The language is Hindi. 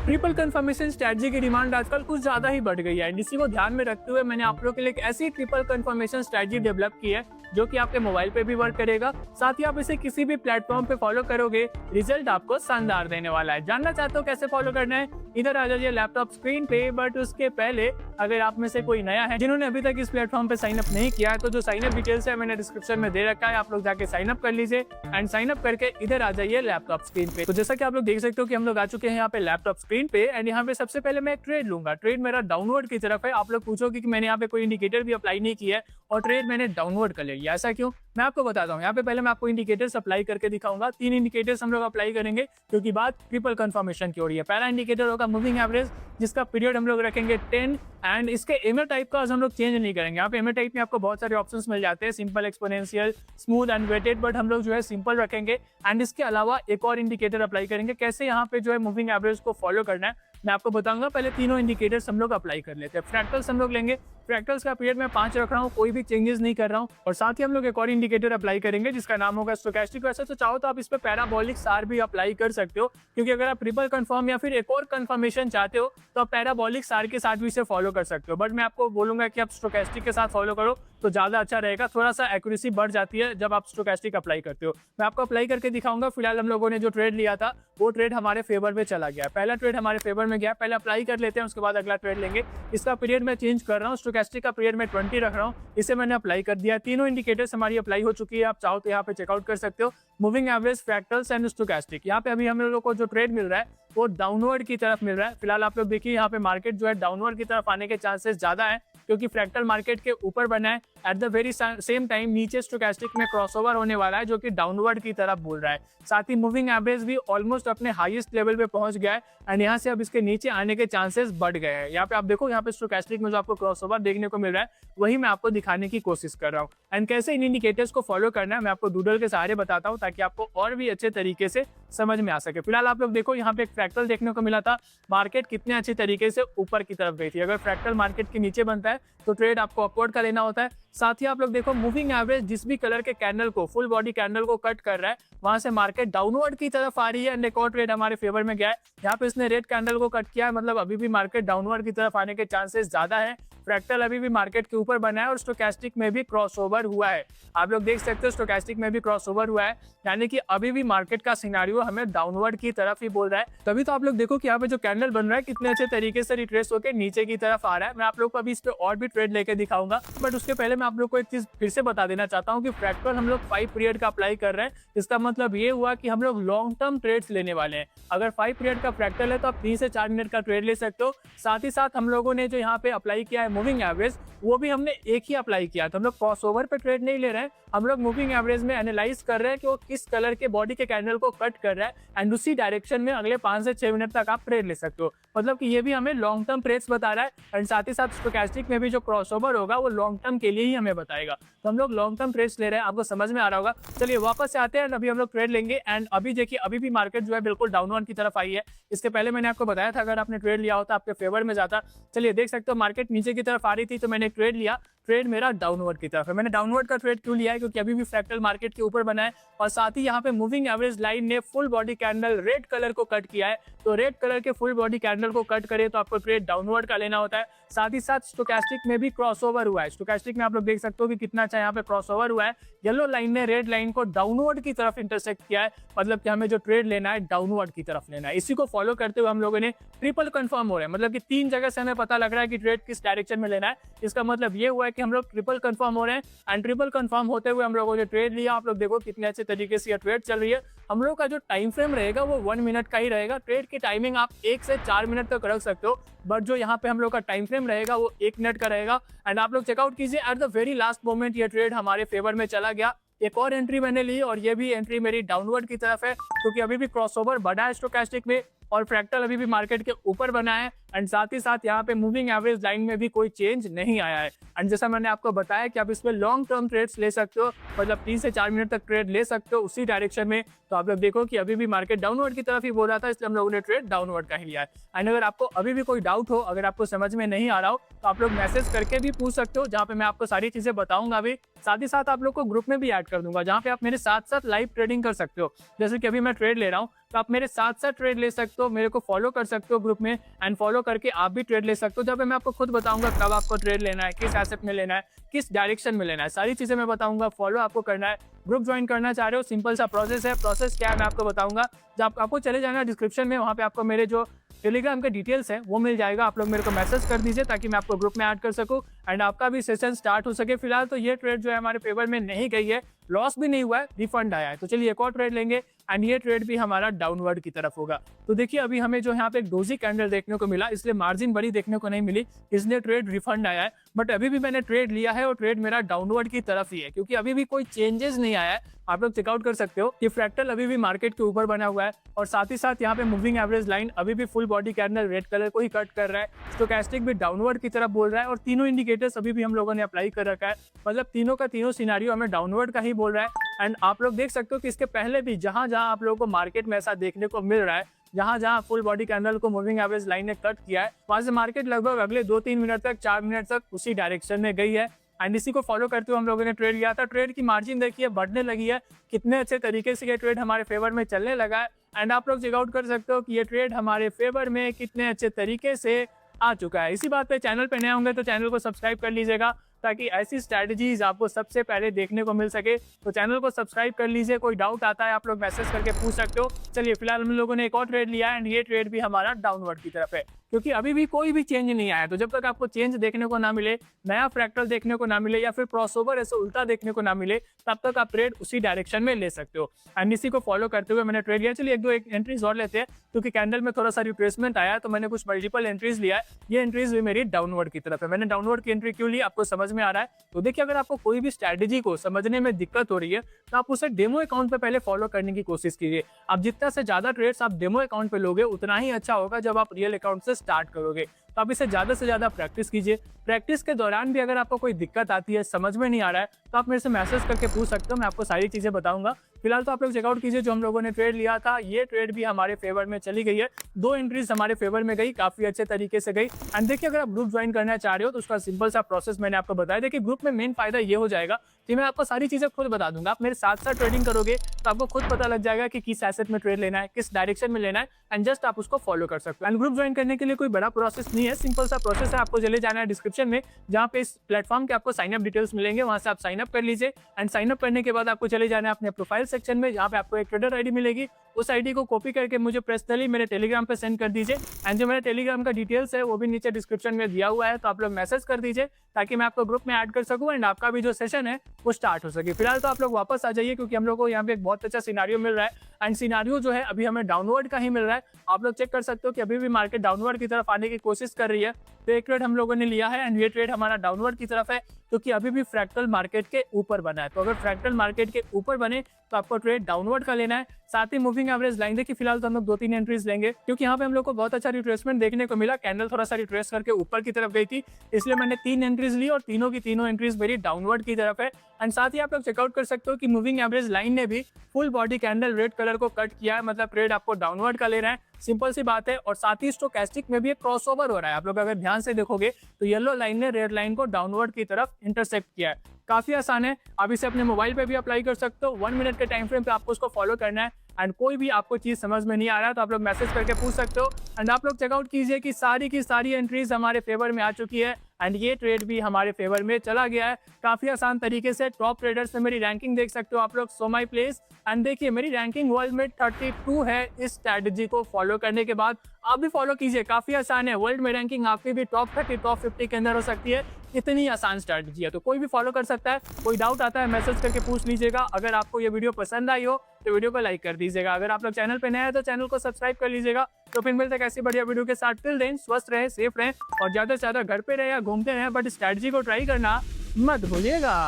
ट्रिपल कंफर्मेशन स्ट्रेटजी की डिमांड आजकल कुछ ज्यादा ही बढ़ गई है। इसी को ध्यान में रखते हुए मैंने आप लोगों के लिए एक ऐसी ट्रिपल कंफर्मेशन स्ट्रेटजी डेवलप की है जो कि आपके मोबाइल पे भी वर्क करेगा, साथ ही आप इसे किसी भी प्लेटफॉर्म पे फॉलो करोगे, रिजल्ट आपको शानदार देने वाला है। जानना चाहते हो कैसे फॉलो करना है? इधर आ जाइए लैपटॉप स्क्रीन पे। बट उसके पहले अगर आप में से कोई नया है जिन्होंने अभी तक इस प्लेटफॉर्म पे साइन अप नहीं किया है, तो जो साइन अप डिटेल्स है मैंने डिस्क्रिप्शन में दे रखा है, आप लोग जाके साइन अप कर लीजिए एंड साइन अप करके इधर आ जाइए लैपटॉप स्क्रीन पे। तो जैसा कि आप लोग देख सकते हो कि हम लोग आ चुके हैं यहाँ पे लैपटॉप स्क्रीन पे एंड यहाँ पे सबसे पहले मैं एक ट्रेड लूंगा। ट्रेड मेरा डाउनवर्ड की तरफ है। आप लोग पूछोगे कि मैंने यहाँ पे कोई इंडिकेटर भी अप्लाई नहीं किया है और ट्रेड मैंने डाउनवर्ड कर लिया, ऐसा क्यों? मैं आपको बताता हूँ। यहाँ पे पहले मैं आपको इंडिकेटर्स अप्लाई करके दिखाऊंगा। 3 इंडिकेटर्स हम लोग अप्लाई करेंगे क्योंकि बात ट्रिपल कंफर्मेशन की हो रही है। पहला इंडिकेटर होगा मूविंग एवरेज, जिसका पीरियड हम लोग रखेंगे 10 एंड इसके एमए टाइप का हम लोग चेंज नहीं करेंगे। यहाँ पे एमए टाइप में आपको बहुत सारे ऑप्शंस मिल जाते हैं, simple, exponential, smooth and weighted, but हम लोग जो है सिंपल रखेंगे। एंड इसके अलावा एक और इंडिकेटर अप्लाई करेंगे। कैसे यहाँ पे जो है मूविंग एवरेज को फॉलो करना है मैं आपको बताऊंगा। पहले तीनों इंडिकेटर्स हम लोग अप्लाई कर लेते हैं। फ्रैक्टल्स हम लोग लेंगे। फ्रैक्टल्स का पीरियड मैं 5 रख रहा हूँ, कोई भी चेंजेस नहीं कर रहा हूँ। और साथ ही हम लोग एक और इंडिकेटर अप्लाई करेंगे जिसका नाम होगा स्टोचैस्टिक। वैसे तो चाहो तो आप इस पे पैराबोलिक सार भी अप्लाई कर सकते हो, क्योंकि अगर आप ट्रिपल कंफर्म या फिर एक और कंफर्मेशन चाहते हो तो आप पैराबोलिक सार के साथ भी इसे फॉलो कर सकते हो। बट मैं आपको बोलूंगा कि आप स्टोचैस्टिक के साथ फॉलो करो तो ज्यादा अच्छा रहेगा। थोड़ा सा एक्यूरेसी बढ़ जाती है जब आप स्टोचैस्टिक अप्लाई करते हो। मैं आपको अप्लाई करके दिखाऊंगा। फिलहाल हम लोगों ने जो ट्रेड लिया था वो ट्रेड हमारे फेवर में चला गया। पहला ट्रेड हमारे फेवर में गया, पहले अप्लाई कर लेते हैं, उसके बाद अगला ट्रेड लेंगे। इसका पीरियड मैं चेंज कर रहा हूँ। स्टोचैस्टिक का पीरियड मैं 20 रख रहा हूँ, इसे मैंने अप्लाई कर दिया। तीनों इंडिकेटर्स हमारी अप्लाई हो चुकी है। आप चाहो तो यहाँ पे चेकआउट कर सकते हो। Moving average, fractals and stochastic. यहाँ पे अभी हम लोगों को जो ट्रेड मिल रहा है वो डाउनवर्ड की तरफ मिल रहा है। फिलहाल आप लोग देखिए यहाँ पे मार्केट जो है डाउनवर्ड की तरफ आने के चांसेस ज्यादा है, क्योंकि फ्रैक्टल मार्केट के ऊपर बना है। At the very same time नीचे स्टोचैस्टिक में क्रॉसओवर होने वाला है जो कि डाउनवर्ड की तरफ बोल रहा है। साथ ही मूविंग एवरेज भी ऑलमोस्ट अपने हाईएस्ट लेवल पे पहुंच गया है एंड यहाँ से अब इसके नीचे आने के चांसेस बढ़ गए हैं। यहाँ पे आप देखो, यहाँ पे स्टोचैस्टिक में जो आपको क्रॉसओवर देखने को मिल रहा है वही मैं आपको दिखाने की कोशिश कर रहा हूँ। एंड कैसे इन इंडिकेटर्स को फॉलो करना है मैं आपको डूडल के सहारे बताता हूँ, ताकि आपको और भी अच्छे तरीके से समझ में आ सके। फिलहाल आप लोग देखो, यहाँ पे एक फ्रैक्टल देखने को मिला था। मार्केट कितने अच्छे तरीके से ऊपर की तरफ गई थी। अगर फ्रैक्टल मार्केट के नीचे बनता है तो ट्रेड आपको अपवर्ड का लेना होता है। साथ ही आप लोग देखो, मूविंग एवरेज जिस भी कलर के कैंडल को, फुल बॉडी कैंडल को कट कर रहा है, वहां से मार्केट डाउनवर्ड की तरफ आ रही है एंड एक और ट्रेड हमारे फेवर में गया है। यहाँ पे इसने रेड कैंडल को कट किया है, मतलब अभी भी मार्केट डाउनवर्ड की तरफ आने के चांसेस ज्यादा है। फ्रैक्टल अभी भी मार्केट के ऊपर बना है और स्टोचैस्टिक में भी क्रॉसओवर हुआ है। आप लोग देख सकते हो स्टोचैस्टिक में भी क्रॉसओवर हुआ है, यानी कि अभी भी मार्केट का सिनेरियो हमें डाउनवर्ड की तरफ ही बोल रहा है। तभी तो आप लोग देखो कि यहाँ पे जो कैंडल बन रहा है कितने अच्छे तरीके से रिट्रेस होकर नीचे की तरफ आ रहा है। मैं आप लोग को अभी इस पे और भी ट्रेड लेके दिखाऊंगा, बट उसके पहले मैं आप लोग को एक चीज फिर से बता देना चाहता हूँ कि फ्रैक्टल हम लोग 5 पीरियड का अप्लाई कर रहे हैं। इसका मतलब ये हुआ कि हम लोग लॉन्ग टर्म ट्रेड्स लेने वाले हैं। अगर 5 पीरियड का फ्रैक्टल है तो आप 3 से 4 मिनट का ट्रेड ले सकते हो। साथ ही साथ हम लोगों ने जो यहाँ पे अप्लाई किया है मूविंग एवरेज, वो भी हमने एक ही अप्लाई किया था। हम लोग क्रॉसओवर पे ट्रेड नहीं ले रहे हैं, हम लोग मूविंग एवरेज में एनालाइज कर रहे हैं कि वो किस कलर के बॉडी के कैंडल को कट कर रहा है एंड उसी डायरेक्शन में अगले 5 से 6 मिनट तक आप ट्रेड ले सकते हो। मतलब कि ये भी हमें लॉन्ग टर्म ट्रेड्स बता रहा है एंड साथ ही साथ स्टोचैस्टिक में भी जो क्रॉसओवर होगा वो लॉन्ग टर्म के लिए ही हमें बताएगा। तो हम लोग लॉन्ग टर्म ट्रेड्स ले रहे हैं, आपको समझ में आ रहा होगा। चलिए वापस से आते हैं, अभी हम लोग ट्रेड लेंगे। एंड अभी देखिए, अभी भी मार्केट जो है बिल्कुल डाउनवर्ड की तरफ आई है। इसके पहले मैंने आपको बताया था अगर आपने ट्रेड लिया होता आपके फेवर में जाता। चलिए देख सकते हो मार्केट नीचे की तरफ आ रही थी तो मैंने ट्रेड लिया। ट्रेड मेरा डाउनवर्ड की तरफ है। मैंने डाउनवर्ड का ट्रेड क्यों लिया है? क्योंकि अभी भी फ्रैक्टल मार्केट के ऊपर बना है और साथ ही यहाँ पे मूविंग एवरेज लाइन ने full body candle red colour को कट किया है। तो रेड कलर के फुल बॉडी कैंडल को कट करे तो आपको ट्रेड डाउनवर्ड का लेना होता है। साथ ही साथ स्टोचैस्टिक में भी क्रॉसओवर हुआ है। स्टोचैस्टिक में आप लोग देख सकते हो कि कितना अच्छा यहाँ पे क्रॉसओवर हुआ है। येलो लाइन ने रेड लाइन को डाउनवर्ड की तरफ इंटरसेक्ट किया है, मतलब कि हमें जो ट्रेड लेना है डाउनवर्ड की तरफ लेना है। इसी को फॉलो करते हुए हम लोगों ने ट्रिपल कंफर्म हो रहे हैं, मतलब कि 3 जगह से हमें पता लग रहा है कि ट्रेड किस डायरेक्शन में लेना है। इसका मतलब ये हुआ है कि हम लोग ट्रिपल कंफर्म हो रहे हैं एंड ट्रिपल कंफर्म होते हुए हम लोगों ने ट्रेड लिया। आप लोग देखो कितने अच्छे तरीके से ये ट्रेड चल रही है। हम लोग का जो टाइम फ्रेम रहेगा वो 1 मिनट का ही रहेगा। ट्रेड की टाइमिंग आप 1 से 4 मिनट तक रख सकते हो, बट जो यहाँ पे हम लोग का टाइम फ्रेम रहेगा वो 1 मिनट का रहेगा। एंड आप लोग चेकआउट कीजिए, at the very last moment ये ट्रेड हमारे फेवर में चला गया। एक और एंट्री मैंने ली और ये भी एंट्री मेरी डाउनवर्ड की तरफ है, क्योंकि अभी भी क्रॉसओवर बढ़ा है स्टोचैस्टिक में और फ्रैक्टल अभी भी मार्केट के ऊपर बना है। एंड साथ ही साथ यहाँ पे मूविंग एवरेज लाइन में भी कोई चेंज नहीं आया है। एंड जैसा मैंने आपको बताया कि आप इसमें लॉन्ग टर्म ट्रेड्स ले सकते हो, मतलब 3 से 4 मिनट तक ट्रेड ले सकते हो उसी डायरेक्शन में। तो आप लोग देखो कि अभी भी मार्केट डाउनवर्ड की तरफ ही बोल रहा था, इसलिए हम लोगों ने ट्रेड डाउनवर्ड का ही लिया है। एंड अगर आपको अभी भी कोई डाउट हो, अगर आपको समझ में नहीं आ रहा हो, तो आप लोग मैसेज करके भी पूछ सकते हो, जहाँ पे मैं आपको सारी चीजें बताऊंगा भी। साथ ही साथ आप लोग को ग्रुप में भी ऐड कर दूंगा, जहाँ पे आप मेरे साथ साथ लाइव ट्रेडिंग कर सकते हो। जैसे कि अभी मैं ट्रेड ले रहा हूँ, तो आप मेरे साथ साथ ट्रेड ले सकते हो, मेरे को फॉलो कर सकते हो ग्रुप में, एंड फॉलो करके आप भी ट्रेड ले सकते हो। जब मैं आपको खुद बताऊंगा कब आपको ट्रेड लेना है, किस एसेट में लेना है, किस डायरेक्शन में लेना है, सारी चीजें मैं बताऊंगा। फॉलो आपको करना है, ग्रुप ज्वाइन करना चाह रहे हो, सिंपल सा प्रोसेस है। प्रोसेस क्या है मैं आपको बताऊंगा। जब आपको चले जाना डिस्क्रिप्शन में, वहाँ पे आपको मेरे जो टेलीग्राम के डिटेल्स है वो मिल जाएगा। आप लोग मेरे को मैसेज कर दीजिए ताकि मैं आपको ग्रुप में ऐड कर सकूं एंड आपका भी सेशन स्टार्ट हो सके। फिलहाल तो ये ट्रेड जो है हमारे फेवर में नहीं गई है, लॉस भी नहीं हुआ है, रिफंड आया है। तो चलिए एक और ट्रेड लेंगे एंड ये ट्रेड भी हमारा डाउनवर्ड की तरफ होगा। तो देखिए अभी हमें जो यहाँ पे एक डोजी कैंडल देखने को मिला, इसलिए मार्जिन बड़ी देखने को नहीं मिली, इसलिए ट्रेड रिफंड आया है। बट अभी भी मैंने ट्रेड लिया है और ट्रेड मेरा डाउनवर्ड की तरफ ही है, क्योंकि अभी भी कोई चेंजेस नहीं आया है। आप लोग चेकआउट कर सकते हो कि फ्रैक्टल अभी भी मार्केट के ऊपर बना हुआ है और साथ ही साथ यहाँ पे मूविंग एवरेज लाइन अभी भी full body candle red colour को ही कट कर रहा है। स्टोचैस्टिक भी डाउनवर्ड की तरफ बोल रहा है और तीनों इंडिकेटर्स अभी भी हम लोगों ने अप्लाई कर रखा है, मतलब तीनों का तीनों सिनेरियो हमें डाउनवर्ड का ही बोल रहा है। एंड आप लोग देख सकते हो कि इसके पहले भी जहां जहां आप लोगों को मार्केट में ऐसा देखने को मिल रहा है, जहां जहां फुल बॉडी कैंडल को मूविंग एवरेज लाइन ने कट किया है, वहां से मार्केट लगभग अगले 2-3 मिनट तक, 4 मिनट तक उसी डायरेक्शन में गई है। एंड इसी को फॉलो करते हुए हम लोगों ने ट्रेड लिया था। ट्रेड की मार्जिन देखिए बढ़ने लगी है, कितने अच्छे तरीके से ये ट्रेड हमारे फेवर में चलने लगा है। एंड आप लोग चेकआउट कर सकते हो कि ये ट्रेड हमारे फेवर में कितने अच्छे तरीके से आ चुका है। इसी बात पे चैनल पे नए होंगे तो चैनल को सब्सक्राइब कर लीजिएगा ताकि ऐसी स्ट्रैटेजीज आपको सबसे पहले देखने को मिल सके। तो चैनल को सब्सक्राइब कर लीजिए, कोई डाउट आता है आप लोग मैसेज करके पूछ सकते हो। चलिए फिलहाल हम लोगों ने एक और ट्रेड लिया है एंड ये ट्रेड भी हमारा डाउनवर्ड की तरफ है, क्योंकि अभी भी कोई भी चेंज नहीं आया। तो जब तक आपको चेंज देखने को ना मिले, नया फ्रैक्टल देखने को ना मिले या फिर क्रॉसओवर ऐसे उल्टा देखने को ना मिले, तब तक आप ट्रेड उसी डायरेक्शन में ले सकते हो। एंड इसी को फॉलो करते हुए मैंने ट्रेड लिया। चलिए एक एंट्रीज और लेते हैं, क्योंकि कैंडल में थोड़ा सा रिट्रेसमेंट आया तो मैंने कुछ मल्टीपल एंट्रीज लिया है। ये एंट्रीज भी मेरी डाउनवर्ड की तरफ है। मैंने डाउनवर्ड की एंट्री क्यों ली आपको समझ में आ रहा है। तो देखिए अगर आपको कोई भी स्ट्रैटेजी को समझने में दिक्कत हो रही है तो आप उसे डेमो अकाउंट पे पहले फॉलो करने की कोशिश कीजिए। आप जितना से ज्यादा ट्रेड्स आप डेमो अकाउंट पे लोगे उतना ही अच्छा होगा जब आप रियल अकाउंट से स्टार्ट करोगे। तो आप इसे ज्यादा से ज्यादा प्रैक्टिस कीजिए। प्रैक्टिस के दौरान भी अगर आपको कोई दिक्कत आती है, समझ में नहीं आ रहा है, तो आप मेरे से मैसेज करके पूछ सकते हो, मैं आपको सारी चीजें बताऊंगा। फिलहाल तो आप लोग चेकआउट कीजिए जो हम लोगों ने ट्रेड लिया था, ये ट्रेड भी हमारे फेवर में चली गई है। 2 एंट्रीज हमारे फेवर में गई, काफी अच्छे तरीके से गई। एंड देखिए अगर आप ग्रुप ज्वाइन करना चाह रहे हो तो उसका सिंपल सा प्रोसेस मैंने आपको बताया। देखिए ग्रुप में मेन फायदा ये हो जाएगा कि मैं आपको सारी चीजें खुद बता दूंगा। आप मेरे साथ साथ ट्रेडिंग करोगे तो आपको खुद पता लग जाएगा कि किस एसेट में ट्रेड लेना है, किस डायरेक्शन में लेना है, एंड जस्ट आप उसको फॉलो कर सकते हो। एंड ग्रुप ज्वाइन करने के लिए कोई बड़ा प्रोसेस नहीं है, सिंपल सा प्रोसेस है। आपको चले जाना है डिस्क्रिप्शन में, जहाँ पे इस प्लेटफॉर्म के आपको साइन अप डिटेल्स मिलेंगे, वहां से आप साइन अप कर लीजिए। एंड साइन अप करने के बाद आपको चले जाना है अपने प्रोफाइल सेक्शन में, जहाँ पे आपको एक ट्रेडर आईडी मिलेगी। उस आईडी को कॉपी करके मुझे पर्सनली मेरे टेलीग्राम पे सेंड कर दीजिए। एंड जो मेरे टेलीग्राम का डिटेल्स है वो भी नीचे डिस्क्रिप्शन में दिया हुआ है, तो आप लोग मैसेज कर दीजिए ताकि मैं आपको ग्रुप में ऐड कर सकूं एंड आपका भी जो सेशन है वो स्टार्ट हो सके। फिलहाल तो आप लोग वापस आ जाइए, क्योंकि हम लोग को यहाँ पे एक बहुत अच्छा सिनारियो मिल रहा है। एंड सिनारियो जो है अभी हमें डाउनवर्ड का ही मिल रहा है। आप लोग चेक कर सकते हो कि अभी भी मार्केट डाउनवर्ड की तरफ आने की कोशिश कर रही है। तो एक ट्रेड हम लोगों ने लिया है एंड ये ट्रेड हमारा डाउनवर्ड की तरफ है, क्योंकि अभी भी फ्रैक्टल मार्केट के ऊपर बना है। तो अगर फ्रैक्टल मार्केट के ऊपर बने तो आपको ट्रेड डाउनवर्ड का लेना है। साथ ही मूविंग एवरेज लाइन देखिए, फिलहाल तो हम लोग 2-3 एंट्रीज लेंगे, क्योंकि यहाँ पे हम लोग को बहुत अच्छा रिट्रेसमेंट देखने को मिला। कैंडल थोड़ा सा रिट्रेस करके ऊपर की तरफ गई थी, इसलिए मैंने 3 एंट्रीज ली और तीनों की तीनों एंट्रीज मेरी डाउनवर्ड की तरफ है। एंड साथ ही आप लोग चेकआउट कर सकते हो कि मूविंग एवरेज लाइन ने भी full body candle red colour को कट किया है, मतलब ट्रेड आपको डाउनवर्ड का ले रहा है। सिंपल सी बात है। और साथ ही स्टोचैस्टिक में भी एक क्रॉसओवर हो रहा है। आप लोग अगर ध्यान से देखोगे तो येलो लाइन ने रेड लाइन को डाउनवर्ड की तरफ इंटरसेक्ट किया है। काफी आसान है, आप इसे अपने मोबाइल पे भी अप्लाई कर सकते हो। 1 मिनट के टाइम फ्रेम पे आपको उसको फॉलो करना है। एंड कोई भी आपको चीज समझ में नहीं आ रहा है तो आप लोग मैसेज करके पूछ सकते हो। एंड आप लोग चेकआउट कीजिए कि सारी की सारी एंट्रीज हमारे फेवर में आ चुकी है एंड ये ट्रेड भी हमारे फेवर में चला गया है काफी आसान तरीके से। टॉप ट्रेडर्स में मेरी रैंकिंग देख सकते हो आप लोग, सो माई प्लेस। एंड देखिए मेरी रैंकिंग वर्ल्ड में 32 है। इस स्ट्रैटेजी को फॉलो करने के बाद आप भी फॉलो कीजिए, काफी आसान है। वर्ल्ड में रैंकिंग आपकी भी टॉप 30 टॉप 50 के अंदर हो सकती है। इतनी आसान स्ट्रैटेजी है, तो कोई भी फॉलो कर सकता है। कोई डाउट आता है मैसेज करके पूछ लीजिएगा। अगर आपको ये वीडियो पसंद आई हो तो वीडियो को लाइक कर दीजिएगा। अगर आप लोग चैनल पे नए हैं तो चैनल को सब्सक्राइब कर लीजिएगा। तो फिर मिलते हैं ऐसी बढ़िया वीडियो के साथ। टिल देन स्वस्थ रहे, सेफ रहे और ज्यादा से ज्यादा घर पे रहे या घूमते रहे, बट स्ट्रैटेजी को ट्राई करना मत भूलिएगा।